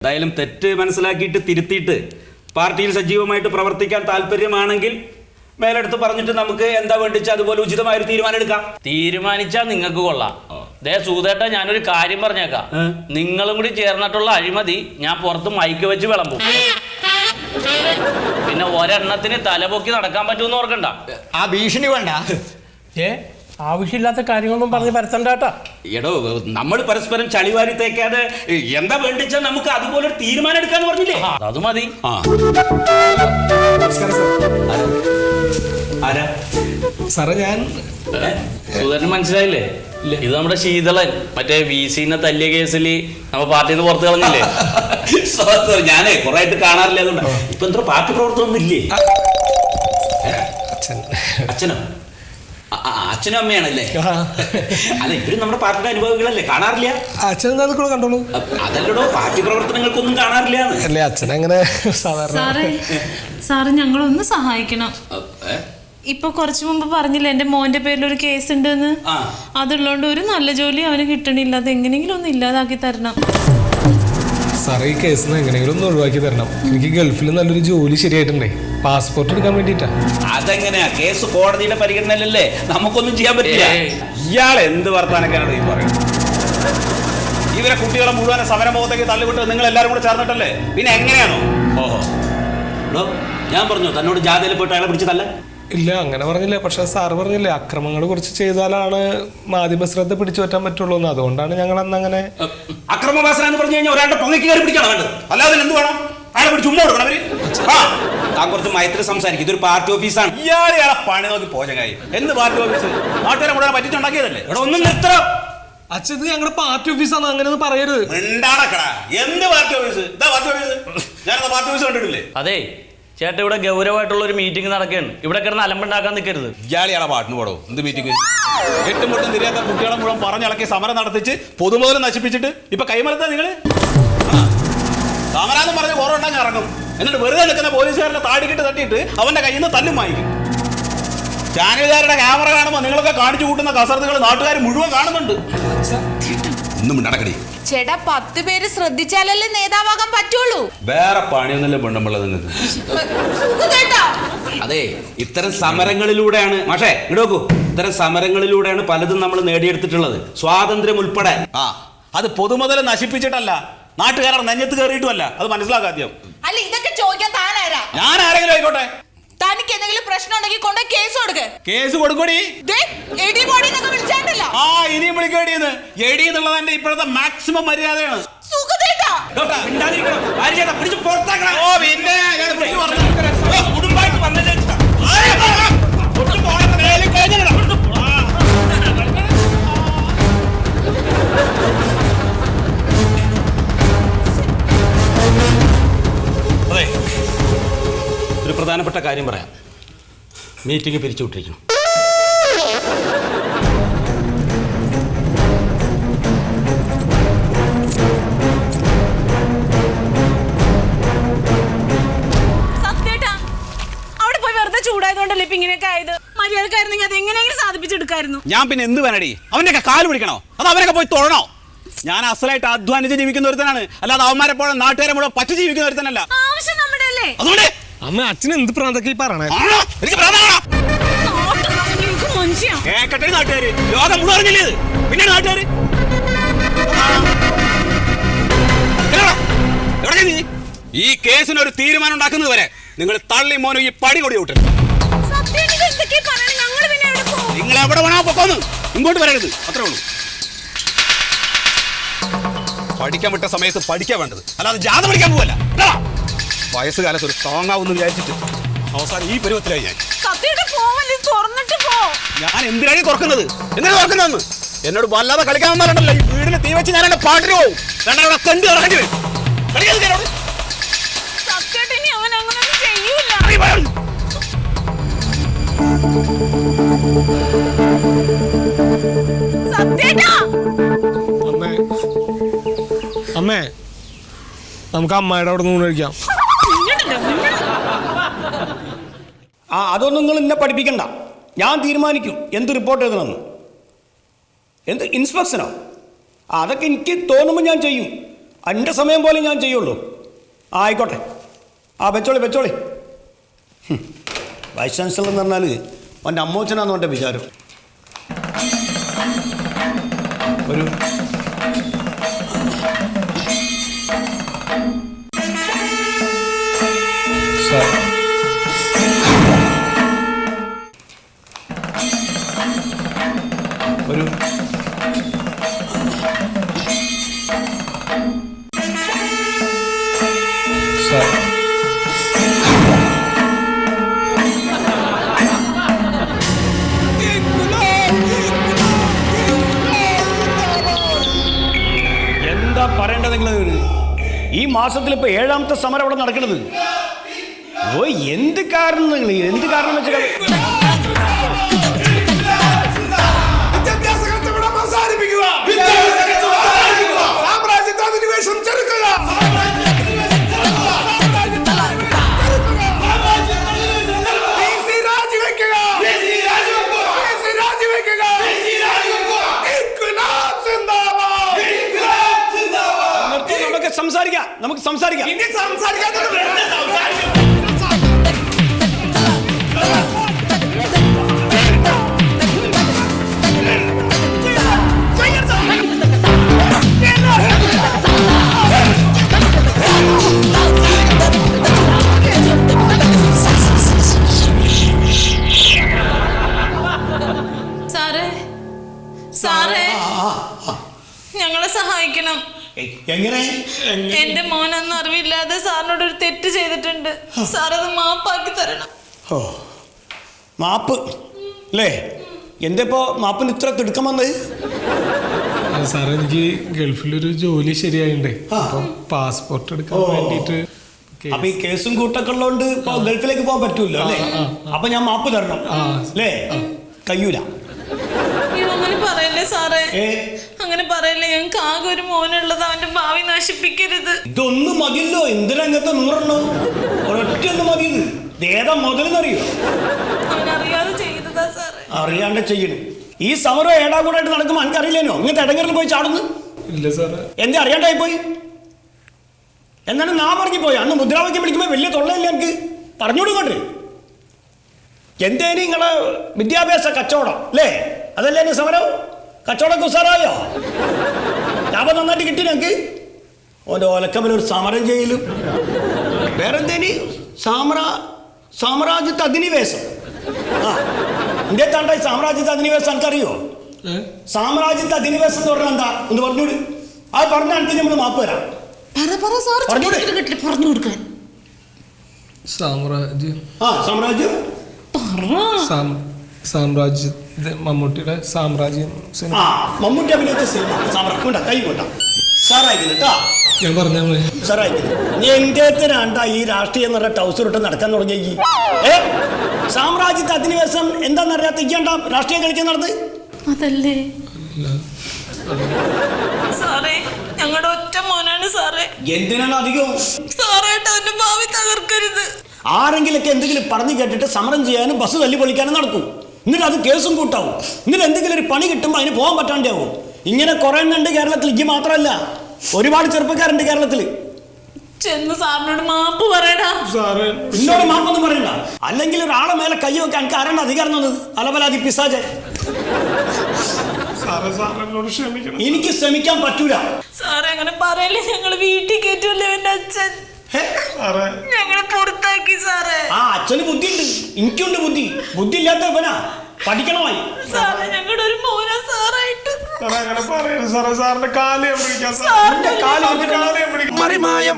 എന്തായാലും തെറ്റ് മനസ്സിലാക്കിയിട്ട് തിരുത്തിയിട്ട് പാർട്ടിയിൽ സജീവമായിട്ട് പ്രവർത്തിക്കാൻ താല്പര്യമാണെങ്കിൽ മേലെടുത്ത് പറഞ്ഞിട്ട് നമുക്ക് എന്താ വേണ്ടിച്ചാൽ അതുപോലെ ഉചിതമായൊരു തീരുമാനം എടുക്കാം. തീരുമാനിച്ചാൽ നിങ്ങൾക്ക് കൊള്ളാം. ദേ സൂതേട്ട, ഞാനൊരു കാര്യം പറഞ്ഞേക്കാം. നിങ്ങളും കൂടി ചേർന്നിട്ടുള്ള അഴിമതി ഞാൻ പുറത്ത് മൈക്ക് വെച്ച് വിളമ്പും. പിന്നെ ഒരെണ്ണത്തിന് തലപൊക്കി നടക്കാൻ പറ്റുമെന്ന് ഓർക്കണ്ട. ആ ഭീഷണി വേണ്ട. ആവശ്യമില്ലാത്ത കാര്യങ്ങളൊന്നും പറഞ്ഞ് പരത്തണ്ടാട്ടാ. എടോ, നമ്മൾ പരസ്പരം ചളിവാരി തേക്കാതെ എന്താ വേണ്ടിച്ചാൽ നമുക്ക് അതുപോലെ ഒരു തീരുമാനം എടുക്കാന്ന് പറഞ്ഞില്ലേ? അത് മതി. ആരാ സാറേ? ഞാൻ സൂതേട്ടന് മനസ്സിലായില്ലേ? ഇത് നമ്മുടെ ശീതളൻ, മറ്റേ VC-നെ തല്ലിയ കേസിൽ നമ്മ പാർട്ടിയിൽ നിന്ന് പുറത്തു കളഞ്ഞില്ലേ? ഞാനേ കുറെ ആയിട്ട് കാണാറില്ല, അതുകൊണ്ട് ഇപ്പൊ എന്തോ പാർട്ടി പ്രവർത്തനം ഇല്ലേ? അച്ഛനോ? അച്ഛനും അമ്മയാണല്ലേ? അല്ല, ഇവരും നമ്മുടെ പാർട്ടിയുടെ അനുഭവികളല്ലേ, കാണാറില്ല? അച്ഛൻ കണ്ടോളൂ. അതല്ലടോ, പാർട്ടി പ്രവർത്തനങ്ങൾക്കൊന്നും കാണാറില്ല അല്ലേ? അച്ഛൻ അങ്ങനെ സാറേ ഞങ്ങളൊന്ന് സഹായിക്കണം. ഇപ്പൊ കുറച്ചു മുമ്പ് പറഞ്ഞില്ല എന്റെ മോന്റെ പേരിൽ ഒരു കേസ് ഉണ്ടെന്ന്. അതുള്ളതുകൊണ്ട് ഒരു നല്ല ജോലി അവന് കിട്ടണില്ല. അത് എങ്ങനെയെങ്കിലും ഒന്ന് ഇല്ലാതാക്കി തരണം സാറേ. ഈ കേസിന് എങ്ങനെയെങ്കിലും ഒന്ന് ഒഴിവാക്കി തരണം. എനിക്ക് ഗൾഫിൽ നല്ലൊരു ജോലി ശരിയായിട്ടുണ്ടേ, പാസ്പോർട്ട് എടുക്കാൻ വേണ്ടിട്ടാ. അതെങ്ങനെയാ? കേസ് കോടതിയുടെ പരിഗണനയിലല്ലേ, നമുക്കൊന്നും ചെയ്യാൻ പറ്റില്ല. ഇയാൾ എന്ത് വർത്താനൊക്കെയാണ് ഈ പറയുന്നത്? ഇവരെ കുട്ടികളെ മുഴുവൻ സമരമുഖത്തേക്ക് തള്ളിവിട്ട് നിങ്ങൾ എല്ലാവരും കൂടെ ചേർന്നിട്ടല്ലേ? പിന്നെ എങ്ങനെയാണോ? ഓഹോ, ഞാൻ പറഞ്ഞു തന്നോട് ജാഥയിൽ പോയിട്ട് അയാളെ പിടിച്ചതല്ല. ഇല്ല, അങ്ങനെ പറഞ്ഞില്ല. പക്ഷെ സാറ് പറഞ്ഞില്ലേ അക്രമങ്ങൾ കുറച്ച് ചെയ്താലാണ് മാധ്യമ ശ്രദ്ധ പിടിച്ചു പറ്റാൻ പറ്റുള്ളൂ എന്ന്. അതുകൊണ്ടാണ് ഞങ്ങൾ അന്ന് അങ്ങനെ അക്രമവാസന എന്ന് പറഞ്ഞു കഴിഞ്ഞാൽ ഒരാളുടെ പൊങ്ങയ്ക്ക് കയറി പിടിക്കണം വേണ്ടത്, അല്ലാതെ എന്ത് വേണം? അയാളെ പിടിച്ച് ഉമ്മ കൊടുക്കണം അവര്. താൻ കുറച്ച് മയത്തിൽ സംസാരിക്കും. ഇതൊരു പാർട്ടി ഓഫീസാണ്. ഇയാളെ പണി നോക്കി പോചകായി. എന്ത് പാർട്ടി ഓഫീസ്? നാട്ടുകാരെ മുഴുവൻ പറ്റിച്ചുണ്ടാക്കിയതല്ലേ? ഇവിടെ ഒന്നും നിർത്തണം. അച്ഛൻ, ഇത് ഞങ്ങളുടെ പാർട്ടി ഓഫീസാണ്, അങ്ങനെ ഒന്നും പറയരുത്. എന്ത് പാർട്ടി ഓഫീസ്? പാർട്ടി ഓഫീസ് ഞാനെന്താ പാർട്ടി ഓഫീസ് കണ്ടിട്ടില്ലേ? അതെ ചേട്ടാ, ഇവിടെ ഗൗരവമായിട്ടുള്ള ഒരു മീറ്റിംഗ് നടക്കുകയാണ്. ഇവിടെ കിടന്ന് അലമ്പുണ്ടാക്കാൻ നിൽക്കരുത്. ഇയാളെയാളെ പാട്ടിന് പോടോ. എന്ത് മീറ്റിംഗ്? എട്ടും പൊട്ടും തിരിയാത്ത കുട്ടികളെ മുഴുവൻ പറഞ്ഞിളക്കി സമരം നടത്തിച്ച് പൊതുമുതൽ നശിപ്പിച്ചിട്ട് ഇപ്പൊ കൈമലത്താ നിങ്ങള്. സമരാന്ന് പറഞ്ഞ് ഓർമ്മ ഇറങ്ങും. എന്നിട്ട് വെറുതെ നിൽക്കുന്ന പോലീസുകാരുടെ താടിക്കിട്ട് തട്ടിയിട്ട് അവന്റെ കയ്യിൽ നിന്ന് തല്ലും വാങ്ങിക്കും. ചാനലുകാരുടെ ക്യാമറ കാണുമ്പോൾ നിങ്ങളൊക്കെ കാണിച്ചു കൂട്ടുന്ന കസർത്തുകൾ നാട്ടുകാർ മുഴുവൻ കാണുന്നുണ്ട്. ഒന്നും നടക്കടി ചേട്ടാ. 10 പേര് ശ്രദ്ധിച്ചാലല്ലേ നേതാവാകാൻ പറ്റുള്ളൂ. വേറെ പണിയൊന്നുമില്ല പെണ്ണുമ്പുള്ളത് നിങ്ങൾക്ക്. അതെ, ഇത്തരം സമരങ്ങളിലൂടെയാണ് മാഷേ ഇങ്ങോട്ട് നോക്കൂ, ഇത്തരം സമരങ്ങളിലൂടെയാണ് പലതും നമ്മൾ നേടിയെടുത്തിട്ടുള്ളത്, സ്വാതന്ത്ര്യം ഉൾപ്പെടെ. അത് പൊതുമുതൽ നശിപ്പിച്ചിട്ടല്ല, നാട്ടുകാരുടെ നെഞ്ഞത്ത് കയറിയിട്ടുമല്ല. അത് മനസ്സിലാക്കാദ്യം. അല്ല, ഇതൊക്കെ ചോദിക്കാൻ താനാരാ? ഞാൻ ആരെങ്കിലും ആയിക്കോട്ടെ. തനിക്ക് എന്തെങ്കിലും പ്രശ്നം ഉണ്ടെങ്കിൽ കൊണ്ട് കേസ് കൊടുക്ക്. കേസ് കൊടുക്കടി. ഇനിയും വിളിക്കേടിയെന്ന്. എടി എന്നുള്ളത് എന്റെ ഇപ്പോഴത്തെ മാക്സിമം മര്യാദയാണ്. അതെ, ഒരു പ്രധാനപ്പെട്ട കാര്യം പറയാം. മീറ്റിംഗ് പിരിച്ചുവിട്ടിരിക്കണം. ചൂടായതുകൊണ്ടല്ലേ ഇപ്പൊ ഇങ്ങനെയൊക്കെ ആയത്. മര്യാദക്കായിരുന്നെങ്കിൽ അത് എങ്ങനെയെങ്കിലും സാധിപ്പിച്ചെടുക്കായിരുന്നു. ഞാൻ പിന്നെ എന്ത് വേണടി? അവന്റെ കാല് പിടിക്കണോ? അത് അവനൊക്കെ പോയി തൊഴണോ? ഞാൻ അസലായിട്ട് അധ്വാനിച്ച് ജീവിക്കുന്ന ഒരുത്തനാണ്, അല്ലാതെ അവന്മാരെ പോലെ നാട്ടുകാരെ മുഴുവൻ പറ്റി ജീവിക്കുന്ന ഒരുത്തനല്ല. ആവശ്യം നമ്മുടെ അല്ലേ? അതുകൊണ്ട് അമ്മ അച്ഛൻ എന്ത് പ്രാന്തൊക്കെ പറയണേ? നാട്ടുകാര് ലോകം മുഴുവൻ അറിഞ്ഞില്ലേ? പിന്നെ നാട്ടുകാര് ഈ കേസിനൊരു തീരുമാനം ഉണ്ടാക്കുന്നത് വരെ നിങ്ങൾ തള്ളി മോനും ഈ പടി കൊടി വിട്ടു. നിങ്ങൾ എവിടെ വേണോ പൊക്കോന്ന്, ഇങ്ങോട്ട് വരരുത്. അത്രേ ഉള്ളൂ. പഠിക്കാൻ വിട്ട സമയത്ത് പഠിക്കാൻ വേണ്ടത്, അല്ലാതെ ജാഥ പഠിക്കാൻ പോവല്ല. വയസ്സുകാലത്ത് ഒരു താങ്ങാവെന്ന് വിചാരിച്ചിട്ട് അവസാനം ഈ പരുവത്തിലായി ഞാൻ. ഞാൻ എന്തിനാണ് തുറക്കുന്നത്? എന്തിനാ തുറക്കുന്നതെന്ന് എന്നോട് വല്ലാതെ കളിക്കാൻ വന്നാലുണ്ടല്ലോ, ഈ വീടിന് തീ വെച്ച് ഞാൻ എന്റെ പാട്ടിന് പോവും. രണ്ടാളെ കണ്ടു ഇറങ്ങേണ്ടി വരും. കളിക്കാൻ അമ്മേ, നമുക്ക് അമ്മായിയുടെ അവിടെ നിന്ന് കഴിക്കാം. അതൊന്നും നിങ്ങൾ എന്നെ പഠിപ്പിക്കണ്ട. ഞാൻ തീരുമാനിക്കും എന്ത് റിപ്പോർട്ട് എഴുതണമെന്ന്. എന്ത് ഇൻസ്പെക്ഷനോ? അതൊക്കെ എനിക്ക് തോന്നുമ്പോൾ ഞാൻ ചെയ്യും. എൻ്റെ സമയം പോലെ ഞാൻ ചെയ്യുള്ളൂ. ആയിക്കോട്ടെ. വെച്ചോളി. വൈസ് ചാൻസലർ എന്ന് പറഞ്ഞാൽ അവൻ്റെ അമ്മോച്ചനാന്ന് എൻ്റെ വിചാരം. ഒരു സാർ ഒരു സാർ എന്താ പറയേണ്ടത് നിങ്ങൾ? ഈ മാസത്തിൽ ഇപ്പോൾ 7ാമത്തെ സമരം അവിടെ നടക്കുന്നത്. ഓ എന്ത് കാരണം നിങ്ങൾ എന്ത് കാരണം വെച്ചാൽ നമുക്ക് സംസാരിക്കാം. സാറേ ഞങ്ങളെ സഹായിക്കണം. എങ്ങനെ? എന്റെ മോനൊന്നും അറിവില്ലാതെ സാറിനോട് ഒരു തെറ്റ് ചെയ്തിട്ടുണ്ട്. സാറത് മാപ്പാക്കി തരണം. ഓ മാപ്പ് അല്ലേ? എന്തിപ്പോ മാപ്പിന് ഇത്ര തിടുക്കം വന്നത്? സാറേ എനിക്ക് ഗൾഫിലൊരു ജോലി ശരിയായിട്ടുണ്ട്. അപ്പം പാസ്പോർട്ട് എടുക്കാൻ വേണ്ടിയിട്ട്. അപ്പൊ ഈ കേസും കൂട്ടൊക്കെ ഉള്ളതുകൊണ്ട് ഇപ്പൊ ഗൾഫിലേക്ക് പോകാൻ പറ്റൂല്ലോ അല്ലേ? അപ്പൊ ഞാൻ മാപ്പ് തരണം അല്ലേ? കഴിയൂല. അങ്ങനെ പറയല്ലേ സാറേ, അങ്ങനെ പറയല്ലേ. ഞങ്ങൾക്ക് ആകെ ഒരു മോനുള്ളത്, അവന്റെ ഭാവി നശിപ്പിക്കരുത്. ഇതൊന്നും മതിയല്ലോ. എന്തിനങ്ങനത്തെ 100 ഒരൊറ്റ ഒന്ന് മതിയത്. ഏതാ മുതലെന്നറിയോ? അവനറിയാതെ ചെയ്തതാ സാറേ. അറിയാണ്ട് ചെയ്യണം. ഈ സമരം ഏടാകൂടായിട്ട് നടക്കുമ്പോൾ എനിക്ക് അറിയില്ലേനോ ഇങ്ങനത്തെ ഇടങ്ങളിൽ പോയി ചാടുന്നു? ഇല്ല സാറേ. എന്താ അറിയാണ്ടായി പോയി? എന്നാലും നാ പറഞ്ഞു പോയി. അന്ന് മുദ്രാവാക്യം പിടിക്കുമ്പോൾ വലിയ തൊള്ളയില്ല എനിക്ക്. പറഞ്ഞോടുങ്ങോട്ട് എന്തേനും നിങ്ങളെ വിദ്യാഭ്യാസ കച്ചവടം അല്ലേ? അതല്ലേ എന്നെ സമരം? കച്ചവടമൊക്കെ ഉസാറായോ? ലാഭം നന്നായിട്ട് കിട്ടി ഞങ്ങൾക്ക്. ഓൻ്റെ ഒലക്കമ്മലൊരു സമരം ചെയ്യലും വേറെന്തേനി സാമ്രാജ്യത്തെ അധിനിവേശം. ആ ഇന്ത്യ താണ്ടായി സാമ്രാജ്യത്തെ അധിനിവേശം എനിക്കറിയോ? സാമ്രാജ്യത്തെ അധിനിവേശം എന്ന് പറഞ്ഞാൽ എന്താ ഒന്ന് പറഞ്ഞോട്. അത് പറഞ്ഞാൽ എനിക്ക് നമ്മൾ മാപ്പ് തരാം. സാമ്രാജ്യം മമ്മൂട്ടിയുടെ സാമ്രാജ്യം. മമ്മൂട്ടി അഭിനയിച്ച സിനിമ കൈ കൊണ്ട സാറായിട്ടാ ഞാൻ പറഞ്ഞ സാറായിക്കുന്നു. എന്റേത്തിനാണ്ടാ ഈ രാഷ്ട്രീയം എന്ന് പറഞ്ഞ ടൗസർ ഇട്ട് നടക്കാൻ തുടങ്ങി. സാമ്രാജ്യത്തെ അധിനിവേശം എന്താണെന്നറിയാത്ത ഇയ്യണ്ട രാഷ്ട്രീയം കളിക്കാൻ നടന്ന്. അതല്ലേ സാറേ, ഞങ്ങളുടെ ഒറ്റ മോനാണ് സാറേ. എന്തിനാണ് അധികവും സാറായിട്ട് അവന്റെ ഭാവി തകർക്കരുത്. ആരെങ്കിലൊക്കെ എന്തെങ്കിലും പറഞ്ഞു കേട്ടിട്ട് സമരം ചെയ്യാനും ബസ് തല്ലി പൊളിക്കാനും നടക്കും. എന്നിട്ട് അത് കേസും കൂട്ടാവും. എന്നിട്ട് എന്തെങ്കിലും ഒരു പണി കിട്ടുമ്പോൾ അതിന് പോകാൻ പറ്റാണ്ടാവും. ഇങ്ങനെ കുറെ എണ്ണുണ്ട് കേരളത്തിൽ. ഇജ്ജ് മാത്രമല്ല, ഒരുപാട് ചെറുപ്പക്കാരുണ്ട് കേരളത്തിൽ. ചെന്ന് സാറിനോട് മാപ്പ് പറയടാ. എന്നോട് മാപ്പൊന്നും പറയണ്ട. അല്ലെങ്കിൽ ഒരാളെ മേലെ കൈ വെക്കാൻ എനിക്ക് ആരാണ് അധികാരം തന്നത്? അലവലാതി പിശാച്. എനിക്ക് ശ്രമിക്കാൻ പറ്റൂല സാറേ. അങ്ങനെ പറയല്ലേ. ഞങ്ങള് വീട്ടിൽ കയറ്റൂല്ലേ എന്റെ അച്ഛൻ. ഞങ്ങളെ പുറത്താക്കി സാറേ. ആ അച്ഛന് ബുദ്ധിയുണ്ട്, എനിക്കുണ്ട് ബുദ്ധി. ബുദ്ധി ഇല്ലാത്ത ഇവനാ പഠിക്കണമായി. സാറേ ഞങ്ങളുടെ ഒരു മോനാ സാറായിട്ട്. സാറിന്റെ കാലം മറിമായം